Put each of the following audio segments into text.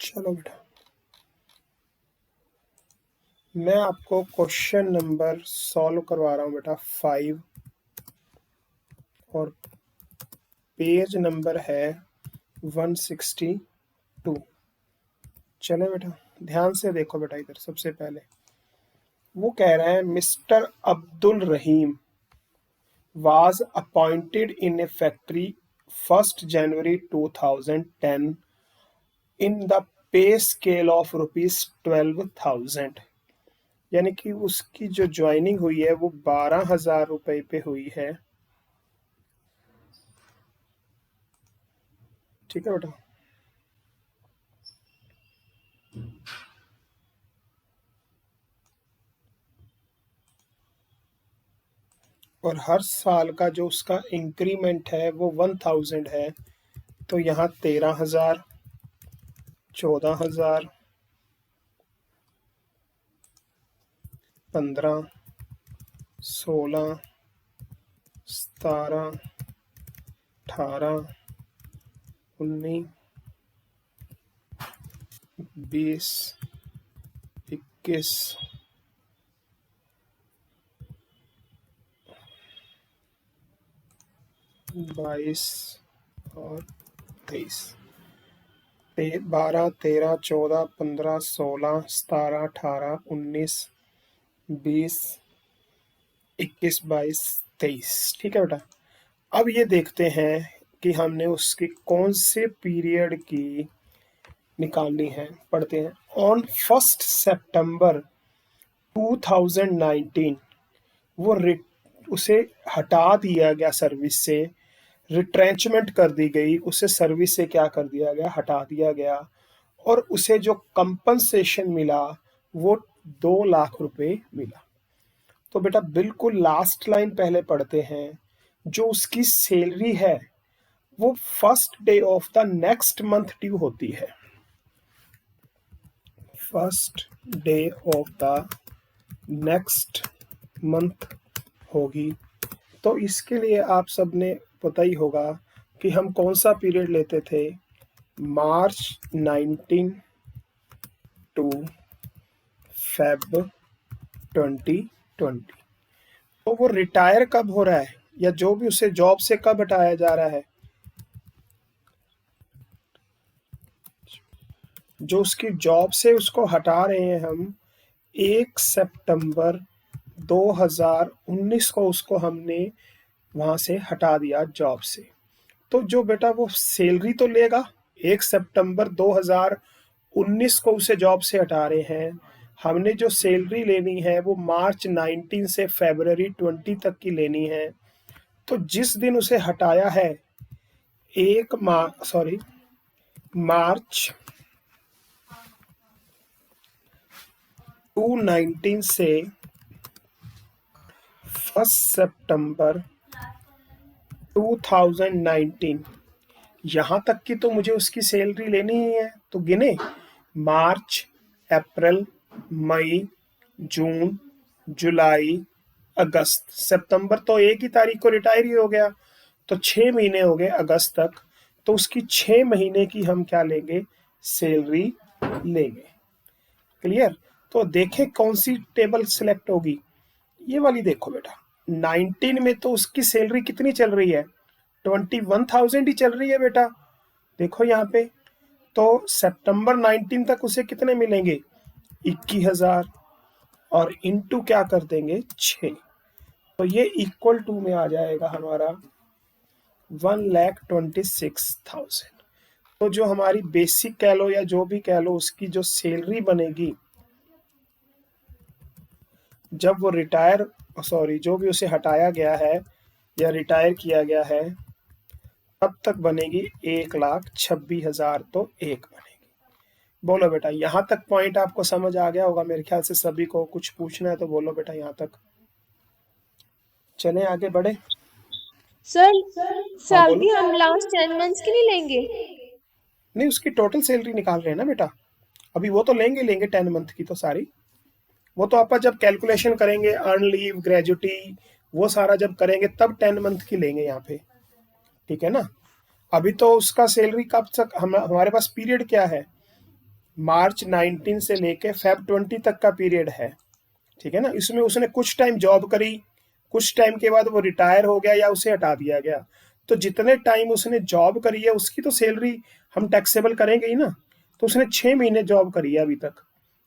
चलो बेटा, मैं आपको क्वेश्चन नंबर सॉल्व करवा रहा हूँ बेटा 5 और पेज नंबर है 162। चले बेटा, ध्यान से देखो बेटा। इधर सबसे पहले वो कह रहे हैं mister Abdul Rahim was appointed in a factory 1st January 2010 in the pay scale of rupees 12,000। यानी कि उसकी जो ज्वाइनिंग हुई है वो 12,000 रुपए पे हुई है। ठीक है बेटा, और हर साल का जो उसका इंक्रीमेंट है वो 1,000 है। तो यहाँ 13,000, 14,000, 15, 16, 17, 18, 19, 20, 21, 22 और 23, 12, 13, 14, 15, 16, 17, 18, 19, 20, 21, 22, 23। ठीक है बेटा, अब ये देखते हैं कि हमने उसकी कौन से पीरियड की निकालनी है। पढ़ते हैं। ऑन 1 सितंबर 2019 वो उसे हटा दिया गया सर्विस से, रिट्रेंचमेंट कर दी गई, उसे सर्विस से क्या कर दिया गया, हटा दिया गया। और उसे जो कंपनसेशन मिला वो 2 लाख रुपए मिला। तो बेटा बिल्कुल लास्ट लाइन पहले पढ़ते हैं। जो उसकी सैलरी है वो first day of the next month due होती है। First day of the next month होगी। तो इसके लिए आप सबने पता ही होगा कि हम कौन सा पीरियड लेते थे। मार्च 19 टू फेब 2020। तो वो रिटायर कब हो रहा है या जो भी उसे जॉब से कब हटाया जा रहा है, जो उसकी जॉब से उसको हटा रहे हैं हम 1 सितंबर 2019 को उसको हमने वहां से हटा दिया जॉब से। तो जो बेटा वो सैलरी तो लेगा 1 सितंबर 2019 को उसे जॉब से हटा रहे हैं। हमने जो सैलरी लेनी है वो मार्च 19 से फरवरी 20 तक की लेनी है। तो जिस दिन उसे हटाया है मार्च 2019 से 1 सितंबर 2019 यहाँ तक की तो मुझे उसकी सैलरी लेनी ही है। तो गिने मार्च, अप्रैल, मई, जून, जुलाई, अगस्त, सितंबर तो 1 ही तारीख को रिटायर ही हो गया। तो 6 महीने हो गए अगस्त तक। तो उसकी 6 महीने की हम क्या लेंगे, सैलरी लेंगे। क्लियर। तो देखें कौन सी टेबल सिलेक्ट होगी। ये वाली देखो बेटा, 19 में तो उसकी सैलरी कितनी चल रही है, 21,000 ही चल रही है बेटा। देखो यहाँ पे तो सितंबर 19 तक उसे कितने मिलेंगे, 21,000 और इनटू क्या कर देंगे 6। तो ये इक्वल टू में आ जाएगा हमारा 1,26,000। तो जो हमारी बेसिक कह लो या जो भी कह लो उसकी जो सैलरी बनेगी जब वो जो भी उसे हटाया गया है या रिटायर किया गया है तब तक बनेगी 1,26,000। तो एक बनेगी। बोलो बेटा, यहाँ तक पॉइंट आपको समझ आ गया होगा मेरे ख्याल से। सभी को कुछ पूछना है तो बोलो बेटा यहाँ तक। चले आगे बढ़े। सर हाँ बोलो। सैलरी हम लास्ट 10 मंथ्स की नहीं लेंगे? नहीं, उसकी टोटल सैलरी निकाल रहे हैं ना बेटा। अभी वो तो लेंगे 10 मंथ की तो सारी। वो तो आप जब कैलकुलेशन करेंगे अर्न लीव, ग्रेजुटी, वो सारा जब करेंगे तब 10 मंथ की लेंगे यहाँ पे। ठीक है ना। अभी तो उसका सैलरी कब तक हमारे पास पीरियड क्या है, मार्च 19 से लेके फेब 20 तक का पीरियड है, ठीक है ना। इसमें उसने कुछ टाइम जॉब करी, कुछ टाइम के बाद वो रिटायर हो गया या उसे हटा दिया गया, तो जितने टाइम उसने जॉब करी है उसकी तो सैलरी हम टैक्सेबल करेंगे ही ना। तो उसने 6 महीने जॉब करी है अभी तक,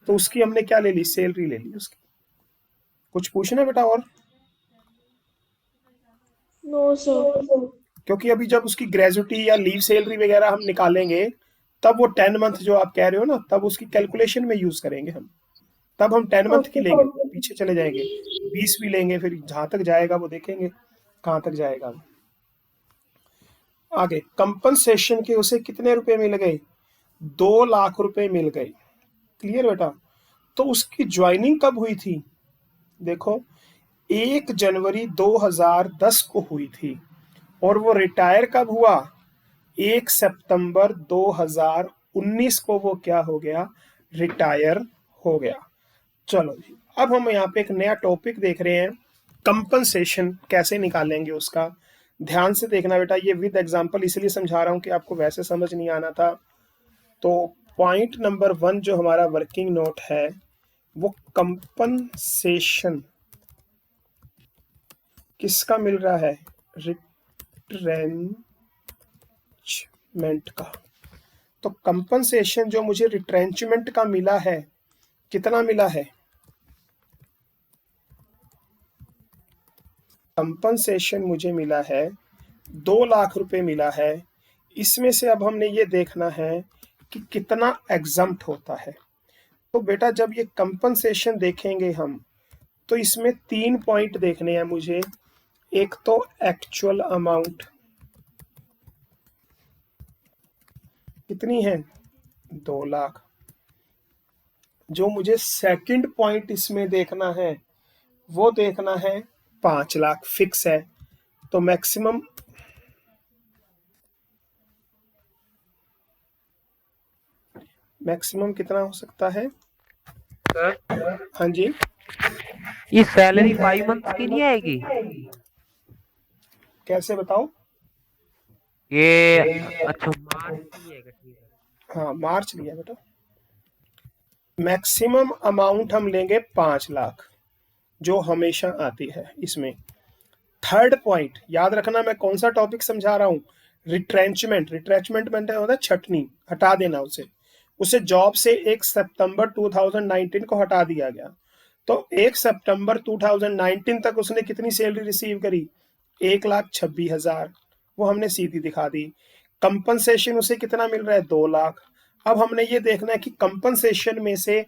तो उसकी हमने क्या ले ली, सैलरी ले ली उसकी। कुछ पूछना बेटा और? No sir. क्योंकि अभी जब उसकी ग्रेजुटी या लीव सैलरी वगैरह हम निकालेंगे, तब वो 10 मंथ जो आप कह रहे हो ना, तब उसकी कैलकुलेशन में यूज करेंगे हम। तब हम 10 मंथ की ओके लेंगे, पीछे चले जाएंगे, 20 भी लेंगे, फिर जहां तक जाएगा वो देखेंगे कहाँ तक जाएगा। आगे, कंपनसेशन के उसे कितने रुपए मिल गए, 2 लाख रुपए मिल गए। क्लियर बेटा। तो उसकी ज्वाइनिंग कब हुई थी, देखो 1 जनवरी 2010 को हुई थी, और वो रिटायर कब हुआ, 1 सितंबर 2019 को वो क्या हो गया, रिटायर हो गया। चलो जी, अब हम यहाँ पे एक नया टॉपिक देख रहे हैं, कंपनसेशन कैसे निकालेंगे उसका। ध्यान से देखना बेटा, ये विद एग्जांपल इसलिए समझा रहा हूँ कि आपको वैसे समझ नहीं आना था। तो पॉइंट नंबर 1 जो हमारा वर्किंग नोट है, वो कंपनसेशन किसका मिल रहा है, रिट्रेंचमेंट का। तो कंपनसेशन जो मुझे रिट्रेंचमेंट का मिला है, कितना मिला है, कंपनसेशन मुझे मिला है 2 लाख रुपए मिला है। इसमें से अब हमने ये देखना है कि कितना एग्जम्प्ट होता है। तो बेटा जब ये कंपनसेशन देखेंगे हम, तो इसमें 3 पॉइंट देखने हैं मुझे। एक तो एक्चुअल अमाउंट कितनी है, 2 लाख। जो मुझे सेकंड पॉइंट इसमें देखना है, वो देखना है 5 लाख, फिक्स है। तो मैक्सिमम कितना हो सकता है, सर हाँ जी, ये सैलरी 5 मंथ की नहीं आएगी? कैसे बताओ। ये अच्छा मार्च की लिएगा, ठीक है। हाँ मार्च लिया बेटा। मैक्सिमम अमाउंट हम लेंगे 5 लाख, जो हमेशा आती है इसमें। थर्ड पॉइंट याद रखना, मैं कौन सा टॉपिक समझा रहा हूँ, रिट्रेंचमेंट। रिट्रेंचमेंट मतलब होता है छटनी, हटा देना उसे। उसे जॉब से 1 सितंबर 2019 को हटा दिया गया, तो 1 सितंबर 2019 तक उसने कितनी सैलरी रिसीव करी, 1,26,000, वो हमने सीधी दिखा दी। कंपनसेशन उसे कितना मिल रहा है, 2 लाख। अब हमने ये देखना है कि कंपनसेशन में से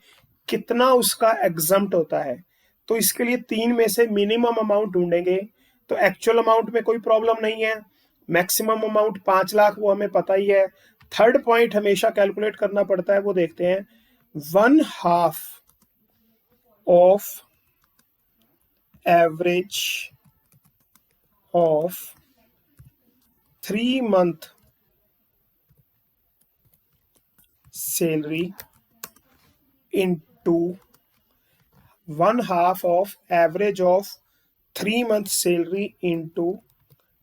कितना उसका एग्जम्प्ट होता है। तो इसके लिए 3 में से मिनिमम अमाउंट ढूंढेंगे। तो एक्चुअल अमाउंट में कोई प्रॉब्लम नहीं है, मैक्सिमम अमाउंट 5 लाख वो हमें पता ही है। थर्ड पॉइंट हमेशा कैलकुलेट करना पड़ता है, वो देखते हैं, 1/2 of average of 3 month salary into 1/2 of average of 3 month salary into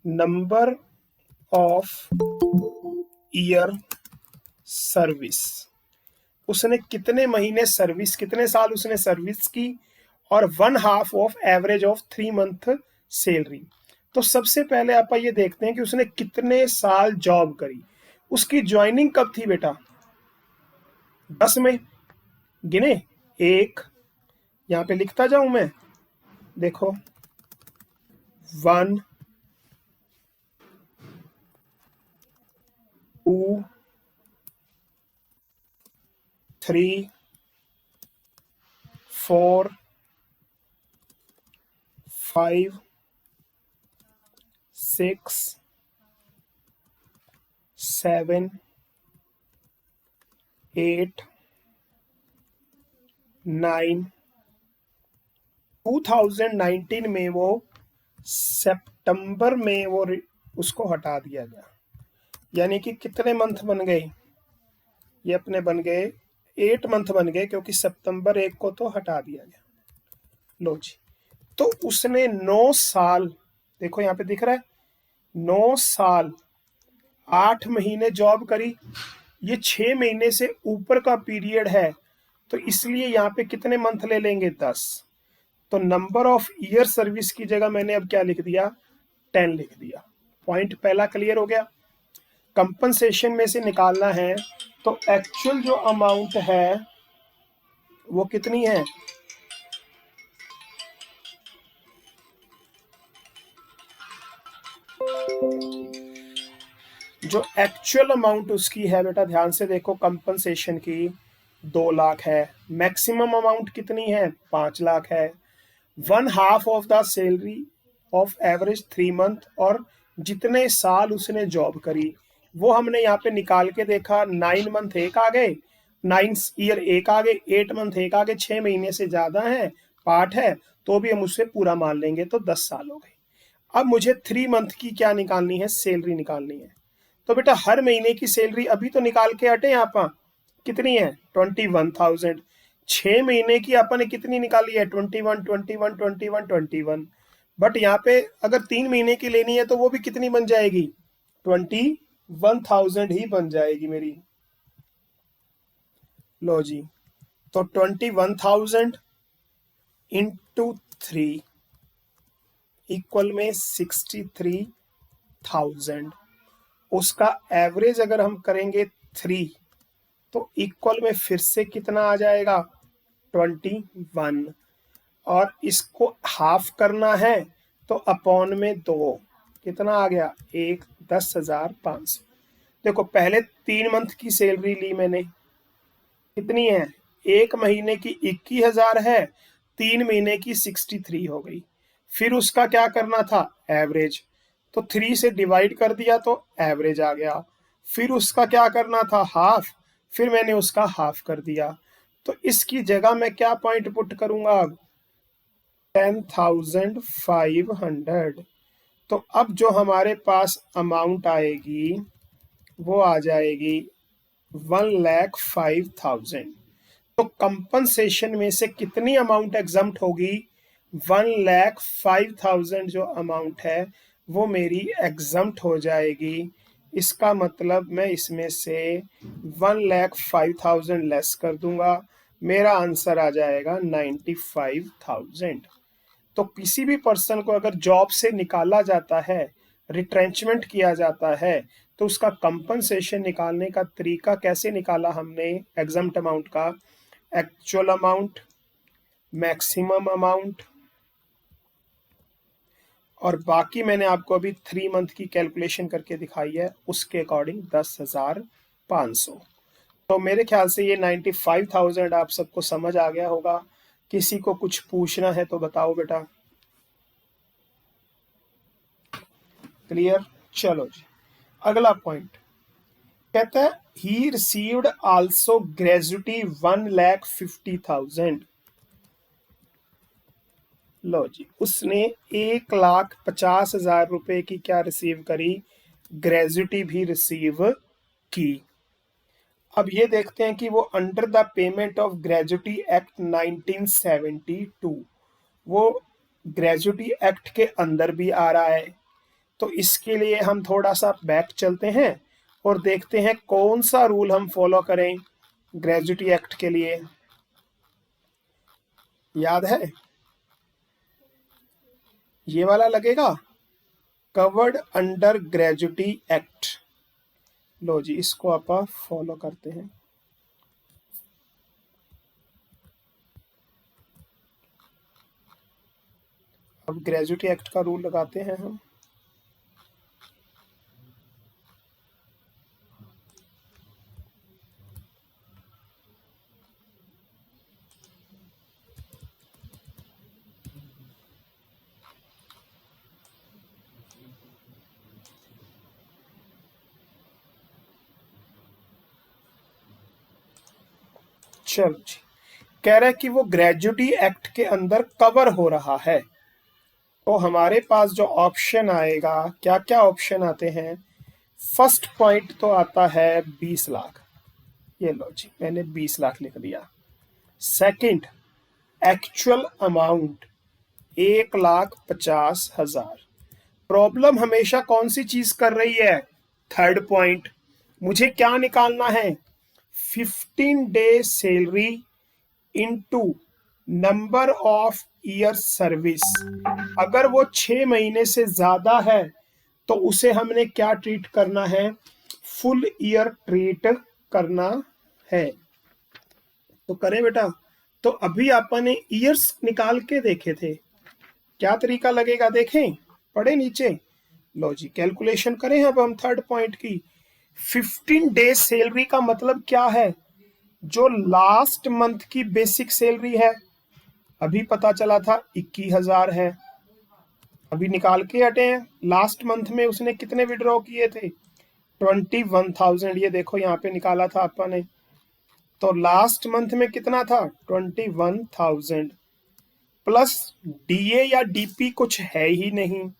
number of year service. उसने कितने महीने सर्विस, कितने साल उसने सर्विस की, और 1/2 of average of 3 month salary. तो सबसे पहले आप ये देखते हैं कि उसने कितने साल जॉब करी। उसकी ज्वाइनिंग कब थी बेटा, 10 में गिने, एक, यहां पे लिखता जाऊं मैं, देखो 1 2 3 4 5 6 7 8 9। 2019 में वो सितंबर में वो उसको हटा दिया गया, यानी कि कितने मंथ बन गए, ये अपने बन गए 8 मंथ बन गए, क्योंकि सितंबर 1 को तो हटा दिया गया। लो जी, तो उसने 9 साल, देखो यहाँ पे दिख रहा है, 9 साल 8 महीने जॉब करी, ये 6 महीने से ऊपर का पीरियड है, तो इसलिए यहाँ पे कितने मंथ ले लेंगे? 10। तो नंबर ऑफ ईयर सर्विस की जगह मैंने अब क्या लिख दिया? 10 लिख दिया। पॉइंट पहला क्लियर हो गया। कंपनसेशन में से निकालना है, तो एक्चुअल जो अमाउंट है वो कितनी है? जो एक्चुअल अमाउंट उसकी है बेटा, ध्यान से देखो, कंपनसेशन की 2 लाख है। मैक्सिमम अमाउंट कितनी है? 5 लाख है। 1/2 of the salary of average 3 month, और जितने साल उसने जॉब करी वो हमने यहाँ पे निकाल के देखा। 9 मंथ एक आ गए, 9 ईयर एक आ गए, 8 मंथ एक आ गए, 6 महीने से ज्यादा है, पार्ट है, तो भी हम उससे पूरा मान लेंगे, तो 10 साल हो गए। अब मुझे 3 मंथ की क्या निकालनी है? सैलरी निकालनी है। तो बेटा हर महीने की सैलरी अभी तो निकाल के हटे यहाँ पर, कितनी है? 21,000। 6 महीने की अपन ने कितनी निकाली है? 21, 21, 21, 21। बट यहाँ पे अगर 3 महीने की लेनी है तो वो भी कितनी बन जाएगी? 21,000 ही बन जाएगी मेरी। लो जी, तो 21,000 इंटू 3 इक्वल में 63,000। उसका एवरेज अगर हम करेंगे 3, तो इक्वल में फिर से कितना आ जाएगा? 21। और इसको हाफ करना है तो अपॉन में 2, कितना आ गया? 1, 10,500। देखो पहले 3 मंथ की सैलरी ली मैंने, कितनी है? 1 महीने की 21,000 है, 3 महीने की 63 हो गई। फिर उसका क्या करना था? एवरेज। तो 3 से डिवाइड कर दिया तो एवरेज आ गया। फिर उसका क्या करना था? हाफ। फिर मैंने उसका हाफ कर दिया। तो इसकी जगह मैं क्या पॉइंट पुट करूंगा अब? 10,500। तो अब जो हमारे पास अमाउंट आएगी वो आ जाएगी 1,05,000। तो कंपनसेशन में से कितनी अमाउंट एग्जम्प्ट होगी? 1,05,000 जो अमाउंट है वो मेरी एग्जम्प्ट हो जाएगी। इसका मतलब मैं इसमें से 1,05,000 लेस कर दूंगा, मेरा आंसर आ जाएगा 95,000। तो किसी भी पर्सन को अगर जॉब से निकाला जाता है, रिट्रेंचमेंट किया जाता है, तो उसका कंपनसेशन निकालने का तरीका कैसे निकाला हमने? एग्जम्प्ट अमाउंट का एक्चुअल अमाउंट, मैक्सिमम अमाउंट, और बाकी मैंने आपको अभी 3 मंथ की कैलकुलेशन करके दिखाई है, उसके अकॉर्डिंग 10,500। तो मेरे ख्याल से ये 95,000 आप सबको समझ आ गया होगा। किसी को कुछ पूछना है तो बताओ बेटा। क्लियर? चलो जी, अगला पॉइंट कहता है ही रिसीव्ड आल्सो ग्रेजुटी 1,50,000। लो जी, उसने 1,50,000 रुपए की क्या रिसीव करी? ग्रेजुटी भी रिसीव की। अब ये देखते हैं कि वो under the payment of gratuity act 1972, वो ग्रेजुटी एक्ट के अंदर भी आ रहा है। तो इसके लिए हम थोड़ा सा बैक चलते हैं और देखते हैं कौन सा रूल हम फॉलो करें ग्रेजुटी एक्ट के लिए। याद है? ये वाला लगेगा, कवर्ड अंडर ग्रेजुटी एक्ट। लो जी, इसको आप फॉलो करते हैं। अब ग्रेजुटी एक्ट का रूल लगाते हैं हम। चलो जी, कह रहा है कि वो ग्रेजुटी एक्ट के अंदर कवर हो रहा है। तो हमारे पास जो ऑप्शन आएगा, क्या क्या ऑप्शन आते हैं? फर्स्ट पॉइंट तो आता है 20 लाख। ये लो जी, मैंने 20 लाख लिख दिया। Second, actual amount 1,50,000। प्रॉब्लम हमेशा कौन सी चीज कर रही है? थर्ड पॉइंट, मुझे क्या निकालना है? 15 day salary into number of year service. अगर वो 6 महीने से ज्यादा है तो उसे हमने क्या ट्रीट करना है? फुल ईयर ट्रीट करना है। तो करें बेटा। तो अभी अपन ने ईयर्स निकाल के देखे थे, क्या तरीका लगेगा देखें, पढ़े नीचे। लो जी, कैलकुलेशन करें अब हम थर्ड पॉइंट की। 15 डे सैलरी का मतलब क्या है? जो लास्ट मंथ की बेसिक सैलरी है, अभी पता चला था 21,000 है, अभी निकाल के हटे हैं। लास्ट मंथ में उसने कितने विड्रॉ किए थे? 21,000। ये देखो यहाँ पे निकाला था अपन ने। तो लास्ट मंथ में कितना था? 21,000 प्लस डीए या डीपी कुछ है ही नहीं।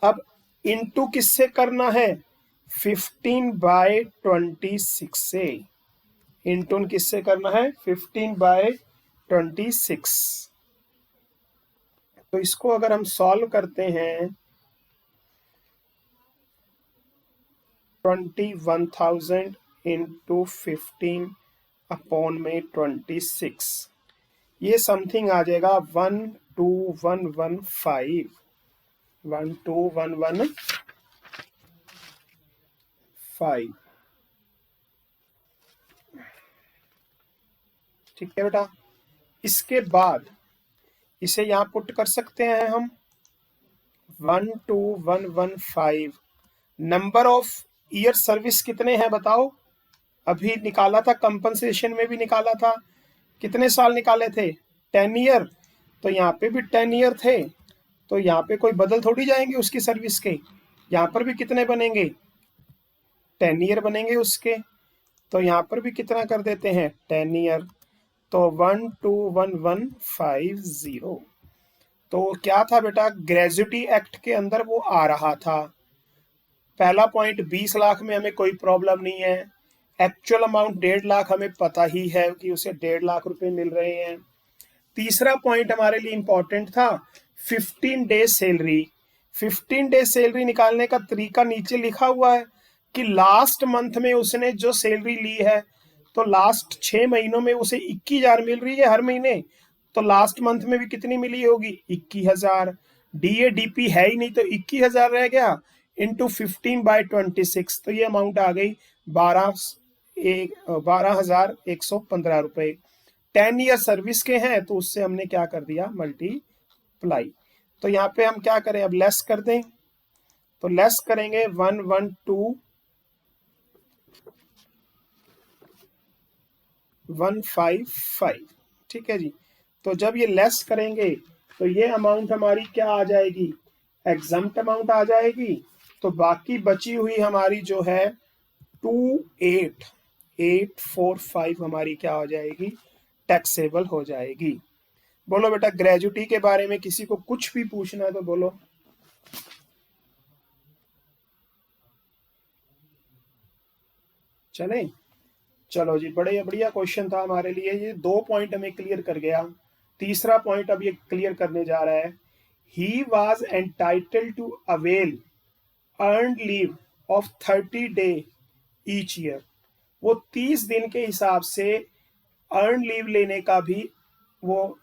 अब इनटू किससे करना है? 15/26 से। इनटू किससे करना है? 15/26। तो इसको अगर हम सॉल्व करते हैं, 21,000 इंटू 15 अपॉन में 26, ये समथिंग आ जाएगा 12,115। 12,115। ठीक है बेटा। इसके बाद इसे यहां पुट कर सकते हैं हम। 12,115 नंबर ऑफ ईयर सर्विस कितने हैं बताओ? अभी निकाला था, कंपनसेशन में भी निकाला था। कितने साल निकाले थे? 10 ईयर। तो यहाँ पे भी 10 ईयर थे, तो यहाँ पे कोई बदल थोड़ी जाएंगे उसकी सर्विस के। यहाँ पर भी कितने बनेंगे? 10 ईयर बनेंगे उसके। तो यहाँ पर भी कितना कर देते हैं? 10 ईयर। तो 12,115। तो क्या था बेटा? ग्रेजुटी एक्ट के अंदर वो आ रहा था। पहला पॉइंट, 20 लाख में हमें कोई प्रॉब्लम नहीं है। एक्चुअल अमाउंट 1.5 लाख हमें पता ही है कि उसे 1.5 लाख रुपए मिल रहे हैं। तीसरा पॉइंट हमारे लिए इंपॉर्टेंट था, 15 डे सैलरी। 15 डे सैलरी निकालने का तरीका नीचे लिखा हुआ है कि लास्ट मंथ में उसने जो सैलरी ली है, तो लास्ट 6 महीनों में उसे 21,000 मिल रही है हर महीने। तो लास्ट मंथ में भी कितनी मिली होगी? 21,000। डीए डीपी है ही नहीं, तो 21,000 रह गया इंटू 15/26। तो ये अमाउंट आ गई 12,115 रुपए। 10 ईयर सर्विस के हैं, तो उससे हमने क्या कर दिया? मल्टीप्लाई। तो यहाँ पे हम क्या करें? अब लेस कर दें। तो लेस करेंगे 112,155। ठीक है जी। तो जब ये लेस करेंगे तो ये अमाउंट हमारी क्या आ जाएगी? एग्जम्प्ट अमाउंट आ जाएगी। तो बाकी बची हुई हमारी जो है 28,845 हमारी क्या हो जाएगी? टैक्सेबल हो जाएगी। बोलो बेटा, ग्रेजुटी के बारे में किसी को कुछ भी पूछना है तो बोलो। चले, चलो जी, बड़े बढ़िया क्वेश्चन था हमारे लिए। ये 2 पॉइंट हमें क्लियर कर गया। तीसरा पॉइंट अब ये क्लियर करने जा रहा है। He was entitled to avail earned leave of 30 day each year. वो 30 दिन के हिसाब से अर्न लीव लेने का भी वो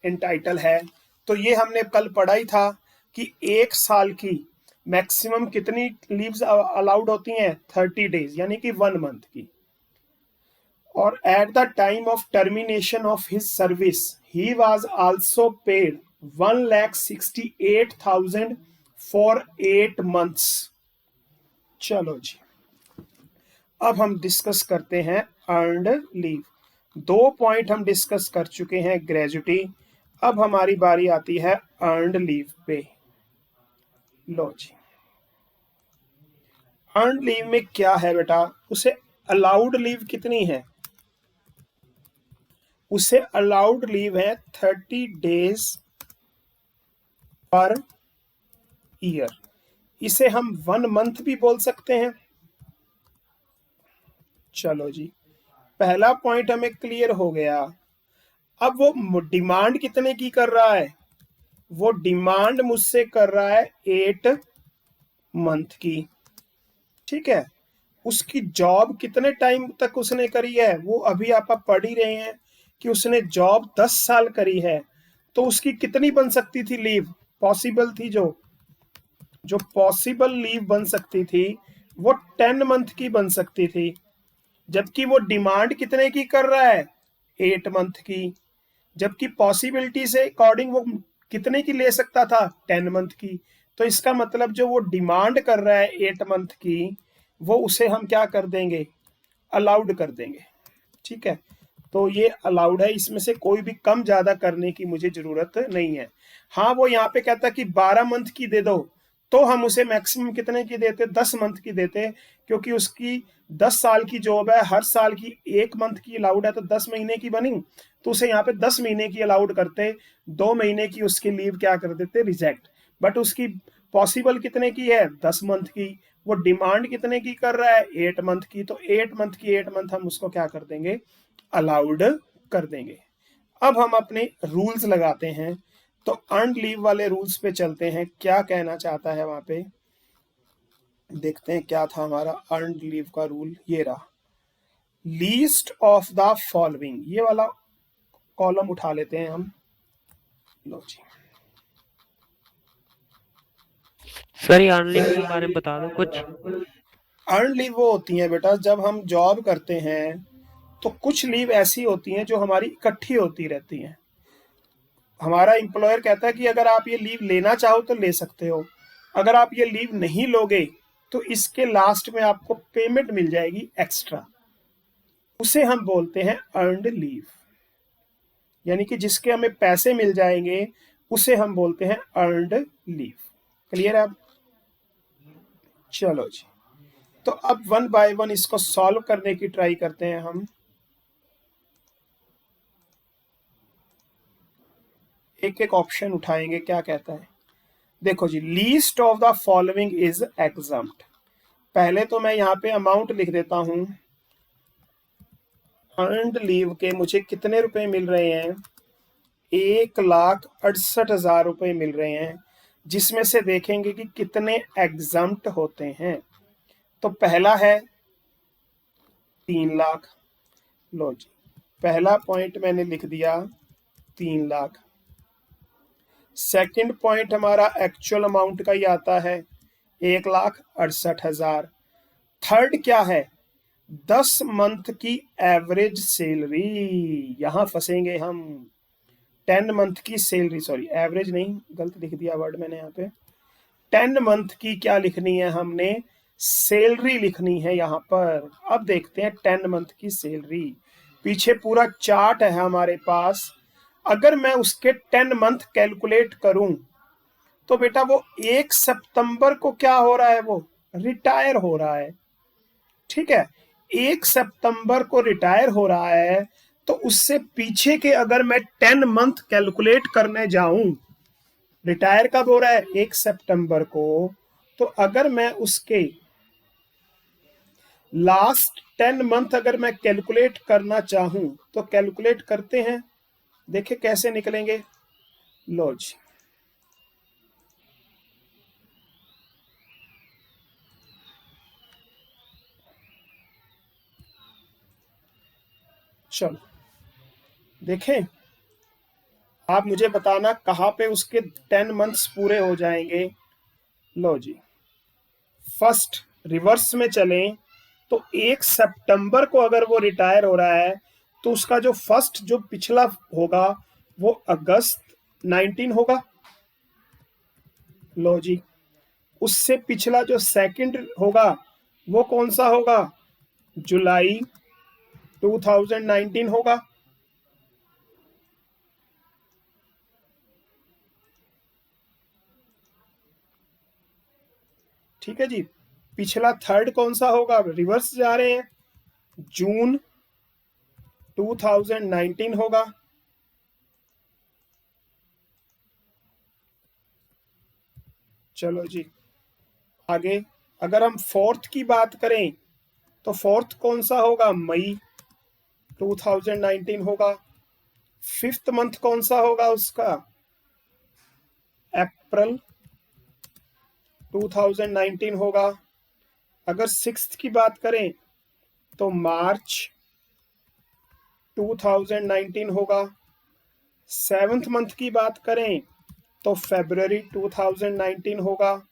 एंटाइटल है। तो ये हमने कल पढ़ा ही था कि 1 साल की मैक्सिमम कितनी लीव्स अलाउड होती हैं? 30 डेज, यानी कि 1 मंथ की। और at the time of termination of his service he was also paid 1,68,000 for 8 months. चलो जी, अब हम डिस्कस करते हैं अर्नड लीव। 2 पॉइंट हम डिस्कस कर चुके हैं ग्रेजुटी। अब हमारी बारी आती है अर्नड लीव पे। लो जी, अर्नड लीव में क्या है बेटा? उसे अलाउड लीव कितनी है? उसे अलाउड लीव है 30 डेज पर ईयर। इसे हम 1 मंथ भी बोल सकते हैं। चलो जी, पहला पॉइंट हमें क्लियर हो गया। अब वो डिमांड कितने की कर रहा है? वो डिमांड मुझसे कर रहा है 8 मंथ की। ठीक है। उसकी जॉब कितने टाइम तक उसने करी है, वो अभी आप पढ़ ही रहे हैं कि उसने जॉब 10 साल करी है, तो उसकी कितनी बन सकती थी लीव, पॉसिबल थी जो पॉसिबल लीव बन सकती थी वो 10 मंथ की बन सकती थी, जबकि वो डिमांड कितने की कर रहा है, 8 मंथ की, जबकि पॉसिबिलिटी से अकॉर्डिंग वो कितने की ले सकता था, 10 मंथ की। तो इसका मतलब जो वो डिमांड कर रहा है 8 मंथ की, वो उसे हम क्या कर देंगे, अलाउड कर देंगे। ठीक है, तो ये अलाउड है, इसमें से कोई भी कम ज्यादा करने की मुझे जरूरत नहीं है। हाँ, वो यहाँ पे कहता है कि 12 मंथ की दे दो, तो हम उसे मैक्सिमम कितने की देते, 10 मंथ की देते, क्योंकि उसकी 10 साल की जॉब है, हर साल की 1 मंथ की अलाउड है, तो 10 महीने की बनी, तो उसे यहाँ पे 10 महीने की अलाउड करते, 2 महीने की उसकी लीव क्या कर देते, रिजेक्ट। बट उसकी पॉसिबल कितने की है, 10 मंथ की, वो डिमांड कितने की कर रहा है, 8 मंथ की, तो 8 मंथ की 8 मंथ हम उसको क्या कर देंगे, अलाउड कर देंगे। अब हम अपने रूल्स लगाते हैं, तो अर्न लीव वाले रूल्स पे चलते हैं, क्या कहना चाहता है वहां पे, देखते हैं क्या था हमारा अर्न लीव का रूल, ये रहा, लीस्ट ऑफ द फॉलोइंग, ये वाला कॉलम उठा लेते हैं हम, लो जी। सर ये अर्निंग के बारे में बता दो कुछ। अर्न लीव वो होती हैं बेटा, जब हम जॉब करते हैं तो कुछ लीव ऐसी होती हैं जो हमारी इकट्ठी होती रहती हैं। हमारा एम्प्लॉयर कहता है कि अगर आप ये लीव लेना चाहो तो ले सकते हो, अगर आप ये लीव नहीं लोगे तो इसके लास्ट में आपको पेमेंट मिल जाएगी एक्स्ट्रा, उसे हम बोलते हैं अर्नड लीव, यानी कि जिसके हमें पैसे मिल जाएंगे उसे हम बोलते हैं अर्नड लीव। क्लियर है अब? चलो जी, तो अब 1 बाय 1 इसको सॉल्व करने की ट्राई करते हैं हम। एक एक ऑप्शन उठाएंगे, क्या कहता है, देखो जी, least of the following is exempt. पहले तो मैं यहाँ पे अमाउंट लिख देता हूं, अर्नड लीव के मुझे कितने रुपए मिल रहे हैं, 1,68,000 रुपए मिल रहे हैं, जिसमें से देखेंगे कि कितने एग्जम्प्ट होते हैं। तो पहला है 3 लाख, लो जी, पहला पॉइंट मैंने लिख दिया 3 लाख। सेकंड पॉइंट हमारा एक्चुअल अमाउंट का ही आता है 1,68,000। थर्ड क्या है, 10 मंथ की एवरेज सैलरी, यहां फंसेंगे हम, 10 मंथ की सैलरी, सॉरी एवरेज नहीं, गलत लिख दिया वर्ड मैंने यहाँ पे, 10 मंथ की क्या लिखनी है हमने, सैलरी लिखनी है यहाँ पर। अब देखते हैं 10 मंथ की सैलरी, पीछे पूरा चार्ट है हमारे पास, अगर मैं उसके 10 मंथ कैलकुलेट करूं तो बेटा वो 1 सितंबर को क्या हो रहा है, वो रिटायर हो रहा है। ठीक है, 1 सितंबर को रिटायर हो रहा है, तो उससे पीछे के अगर मैं 10 मंथ कैलकुलेट करने जाऊं, रिटायर कब हो रहा है, 1 सितंबर को, तो अगर मैं उसके लास्ट 10 मंथ अगर मैं कैलकुलेट करना चाहूं तो कैलकुलेट करते हैं, देखिए कैसे निकलेंगे, लो जी, चलो देखें, आप मुझे बताना कहां पे उसके 10 मंथ्स पूरे हो जाएंगे। लो जी, फर्स्ट रिवर्स में चलें तो 1 सितंबर को अगर वो रिटायर हो रहा है तो उसका जो फर्स्ट जो पिछला होगा वो अगस्त 19 होगा। लो जी, उससे पिछला जो सेकंड होगा वो कौन सा होगा, जुलाई 2019 होगा। ठीक है जी, पिछला थर्ड कौन सा होगा, रिवर्स जा रहे हैं, जून 2019 होगा। चलो जी, आगे अगर हम फोर्थ की बात करें तो फोर्थ कौन सा होगा, मई 2019 होगा। फिफ्थ मंथ कौन सा होगा उसका, अप्रैल 2019 होगा। अगर 6th की बात करें तो मार्च 2019 होगा। 7th मंथ की बात करें तो फरवरी 2019 होगा।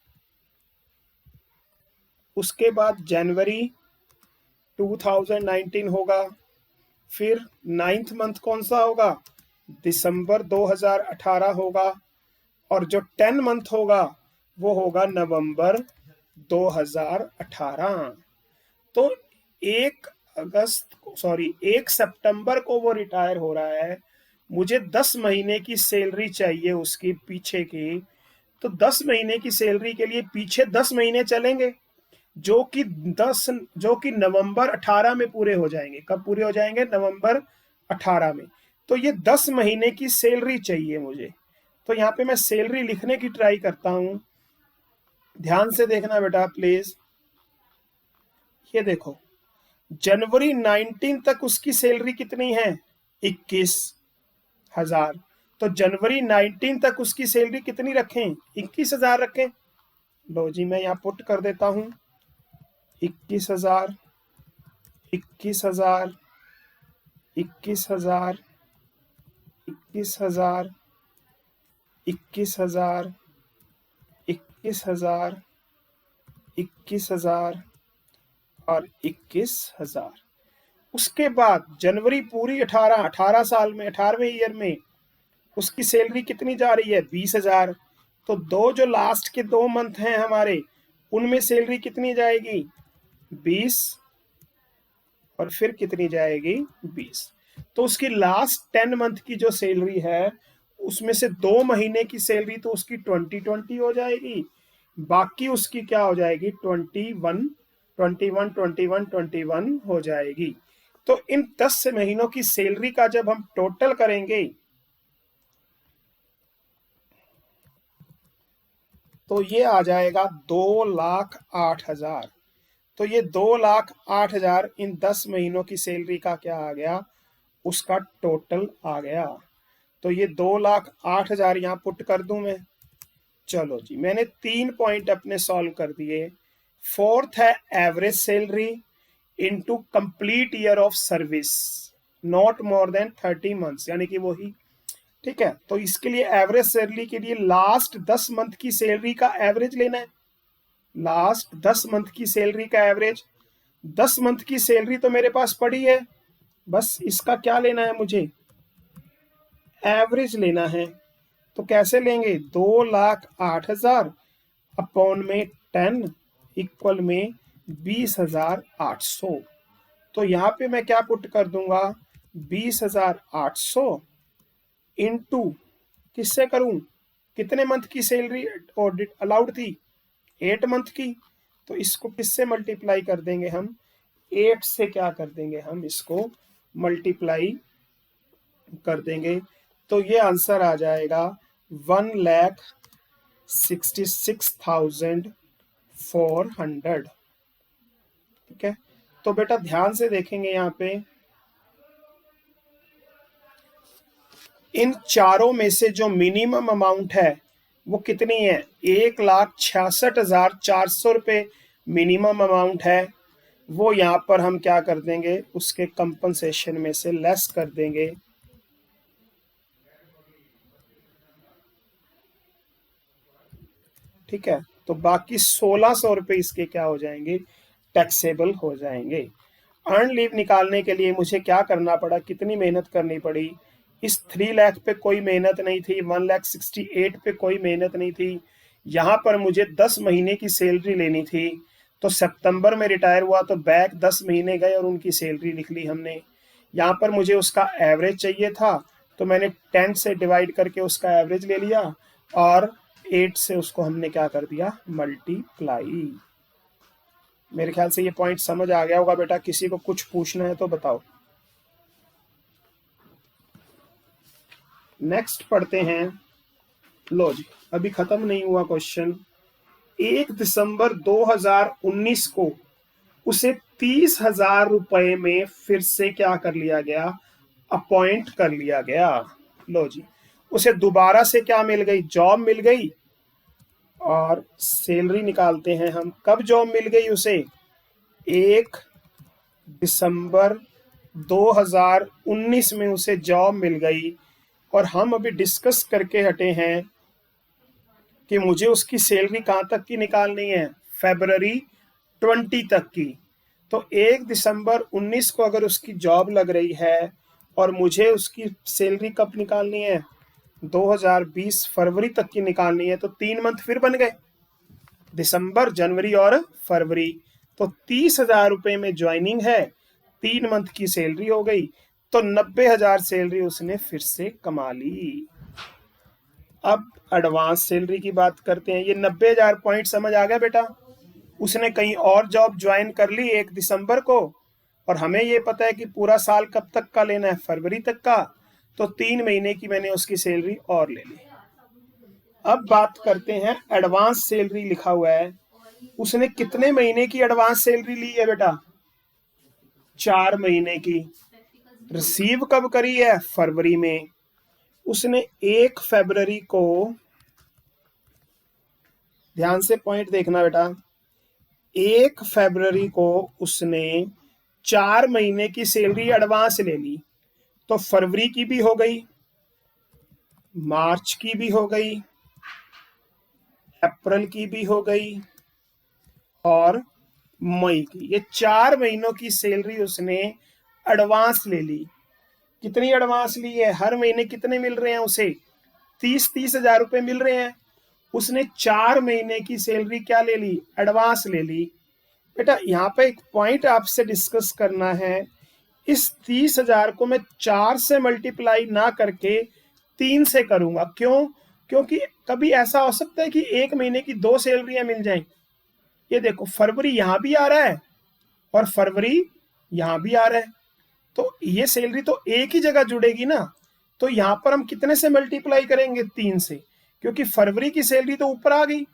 उसके बाद जनवरी 2019 होगा। फिर 9th मंथ कौन सा होगा? दिसंबर 2018 होगा। और जो 10 मंथ होगा वो होगा नवंबर 2018। तो 1 सितंबर को वो रिटायर हो रहा है। मुझे 10 महीने की सैलरी चाहिए उसकी पीछे की। तो 10 महीने की सैलरी के लिए पीछे 10 महीने चलेंगे, जो कि नवंबर 18 में पूरे हो जाएंगे। कब पूरे हो जाएंगे? नवंबर 18 में। तो ये 10 महीने की सैलरी चाहिए मुझे। तो यहाँ पे मैं सैलरी लिखने की ट्राई करता हूं। ध्यान से देखना बेटा प्लीज। ये देखो, जनवरी 19 तक उसकी सैलरी कितनी है? 21,000। तो जनवरी 19 तक उसकी सैलरी कितनी रखें? 21,000 रखें। लो जी, मैं यहाँ पुट कर देता हूं 21,000, 21,000, 21,000, 21,000, 21,000, 21,000, 21,000 और 21,000। उसके बाद जनवरी पूरी 18 साल में, 18वें ईयर में उसकी सैलरी कितनी जा रही है? 20,000। तो जो लास्ट के 2 मंथ हैं हमारे, उनमें सैलरी कितनी जाएगी? 20। और फिर कितनी जाएगी? 20। तो उसकी लास्ट 10 मंथ की जो सैलरी है, उसमें से 2 महीने की सैलरी तो उसकी 2020 हो जाएगी। बाकी उसकी क्या हो जाएगी? 21, 21, 21, 21 हो जाएगी। तो इन 10 महीनों की सैलरी का जब हम टोटल करेंगे तो ये आ जाएगा 2,08,000। तो ये 2,08,000 इन 10 महीनों की सैलरी का क्या आ गया? उसका टोटल आ गया। तो ये 2,08,000 यहाँ पुट कर दूं मैं। चलो जी, मैंने 3 पॉइंट अपने सॉल्व कर दिए। 4th है average salary into complete year of service, not more than 30 months, यानी कि वही। ठीक है, तो इसके लिए एवरेज सैलरी के लिए लास्ट 10 मंथ की सैलरी का एवरेज लेना है। लास्ट 10 मंथ की सैलरी का एवरेज। 10 मंथ की सैलरी तो मेरे पास पड़ी है, बस इसका क्या लेना है मुझे? एवरेज लेना है। तो कैसे लेंगे? 2,08,000 अपॉन में 10 इक्वल में 20,800। तो यहाँ पे मैं क्या पुट कर दूंगा? 20,800 इंटू किससे करूं? कितने मंथ की सैलरी ऑडिट अलाउड थी? 8 मंथ की। तो इसको किससे मल्टीप्लाई कर देंगे हम? 8 से क्या कर देंगे हम? इसको मल्टीप्लाई कर देंगे। तो ये आंसर आ जाएगा 1,66,400। ठीक है, तो बेटा ध्यान से देखेंगे यहाँ पे, इन चारों में से जो मिनिमम अमाउंट है वो कितनी है? 1,66,400 रुपये मिनिमम अमाउंट है। वो यहाँ पर हम क्या कर देंगे? उसके कंपनसेशन में से लेस कर देंगे। ठीक है, तो बाकी 1,600 रुपये इसके क्या हो जाएंगे? टैक्सेबल हो जाएंगे। अर्न लीव निकालने के लिए मुझे क्या करना पड़ा? कितनी मेहनत करनी पड़ी? इस 3 लाख पे कोई मेहनत नहीं थी, 1,68,000 पे कोई मेहनत नहीं थी। यहाँ पर मुझे 10 महीने की सैलरी लेनी थी। तो सितंबर में रिटायर हुआ तो बैक 10 महीने गए और उनकी सैलरी लिख ली हमने। यहाँ पर मुझे उसका एवरेज चाहिए था, तो मैंने 10 से डिवाइड करके उसका एवरेज ले लिया और 8 से उसको हमने क्या कर दिया? मल्टीप्लाई। मेरे ख्याल से ये पॉइंट समझ आ गया होगा बेटा। किसी को कुछ पूछना है तो बताओ। नेक्स्ट पढ़ते हैं। लो जी, अभी खत्म नहीं हुआ क्वेश्चन। 1 दिसंबर 2019 को उसे 30,000 रुपए में फिर से क्या कर लिया गया? अपॉइंट कर लिया गया। लो जी, उसे दोबारा से क्या मिल गई? जॉब मिल गई। और सैलरी निकालते हैं हम। कब जॉब मिल गई उसे? 1 दिसंबर 2019 में उसे जॉब मिल गई और हम अभी डिस्कस करके हटे हैं कि मुझे उसकी सैलरी कहाँ तक की निकालनी है, फरवरी 20 तक की। तो 1 दिसंबर 19 को अगर उसकी जॉब लग रही है और मुझे उसकी सैलरी कब निकालनी है, 2020 फरवरी तक की निकालनी है, तो 3 मंथ फिर बन गए, दिसंबर, जनवरी और फरवरी। तो 30,000 रुपए में ज्वाइनिंग है, 3 मंथ की सैलरी हो गई, तो 90,000 सैलरी उसने फिर से कमा ली। अब एडवांस सैलरी की बात करते हैं। ये 90,000 पॉइंट समझ आ गया बेटा? उसने कहीं और जॉब ज्वाइन कर ली 1 दिसंबर को, और हमें ये पता है कि पूरा साल कब तक का लेना है, फरवरी तक का, तो 3 महीने की मैंने उसकी सैलरी और ले ली। अब बात करते हैं एडवांस सैलरी लिखा हुआ है, उसने कितने महीने की एडवांस सैलरी ली है बेटा? 4 महीने की। रिसीव कब करी है? फरवरी में। उसने 1 फरवरी को, ध्यान से पॉइंट देखना बेटा, 1 फरवरी को उसने 4 महीने की सैलरी एडवांस ले ली, तो फरवरी की भी हो गई, मार्च की भी हो गई, अप्रैल की भी हो गई और मई की। ये 4 महीनों की सैलरी उसने एडवांस ले ली। कितनी एडवांस ली है? हर महीने कितने मिल रहे हैं उसे? 30 हजार रुपए मिल रहे हैं। उसने 4 महीने की सैलरी क्या ले ली? एडवांस ले ली। बेटा यहाँ पे एक पॉइंट आपसे डिस्कस करना है, इस 30,000 को मैं 4 से मल्टीप्लाई ना करके 3 से करूंगा। क्यों? क्योंकि कभी ऐसा हो सकता है कि 1 महीने की 2 सैलरियां मिल जाएं। ये देखो, फरवरी यहां भी आ रहा है और फरवरी यहां भी आ रहा है, तो ये सैलरी तो एक ही जगह जुड़ेगी ना। तो यहां पर हम कितने से मल्टीप्लाई करेंगे? 3 से, क्योंकि फरवरी की सैलरी तो ऊपर आ गई,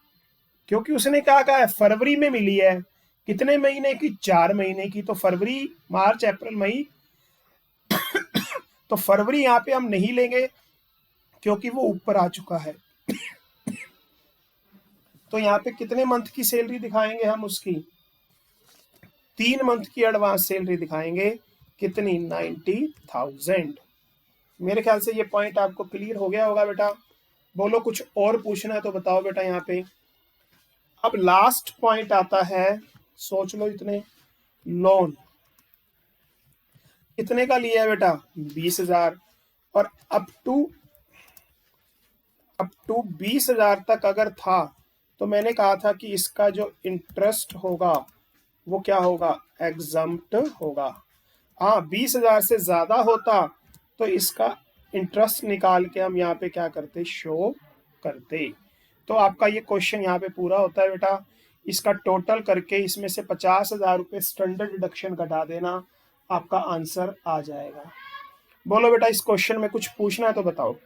क्योंकि उसने क्या कहा है, फरवरी में मिली है। कितने महीने की? 4 महीने की। तो फरवरी, मार्च, अप्रैल, मई, तो फरवरी यहाँ पे हम नहीं लेंगे क्योंकि वो ऊपर आ चुका है। तो यहाँ पे कितने मंथ की सैलरी दिखाएंगे हम उसकी? 3 मंथ की एडवांस सैलरी दिखाएंगे। कितनी? 90,000। मेरे ख्याल से ये पॉइंट आपको क्लियर हो गया होगा बेटा। बोलो, कुछ और पूछना है तो बताओ बेटा यहाँ पे। अब लास्ट पॉइंट आता है, सोच लो इतने, लोन कितने का लिया है बेटा? 20,000। और अप टू 20,000 तक अगर था तो मैंने कहा था कि इसका जो इंटरेस्ट होगा वो क्या होगा? एग्जम्प्ट होगा। हाँ, 20,000 से ज्यादा होता तो इसका इंटरेस्ट निकाल के हम यहाँ पे क्या करते? शो करते। तो आपका ये क्वेश्चन यहाँ पे पूरा होता है बेटा। इसका टोटल करके इसमें से 50,000 रुपये स्टैंडर्ड डिडक्शन घटा देना, आपका आंसर आ जाएगा। बोलो बेटा, इस क्वेश्चन में कुछ पूछना है तो बताओ।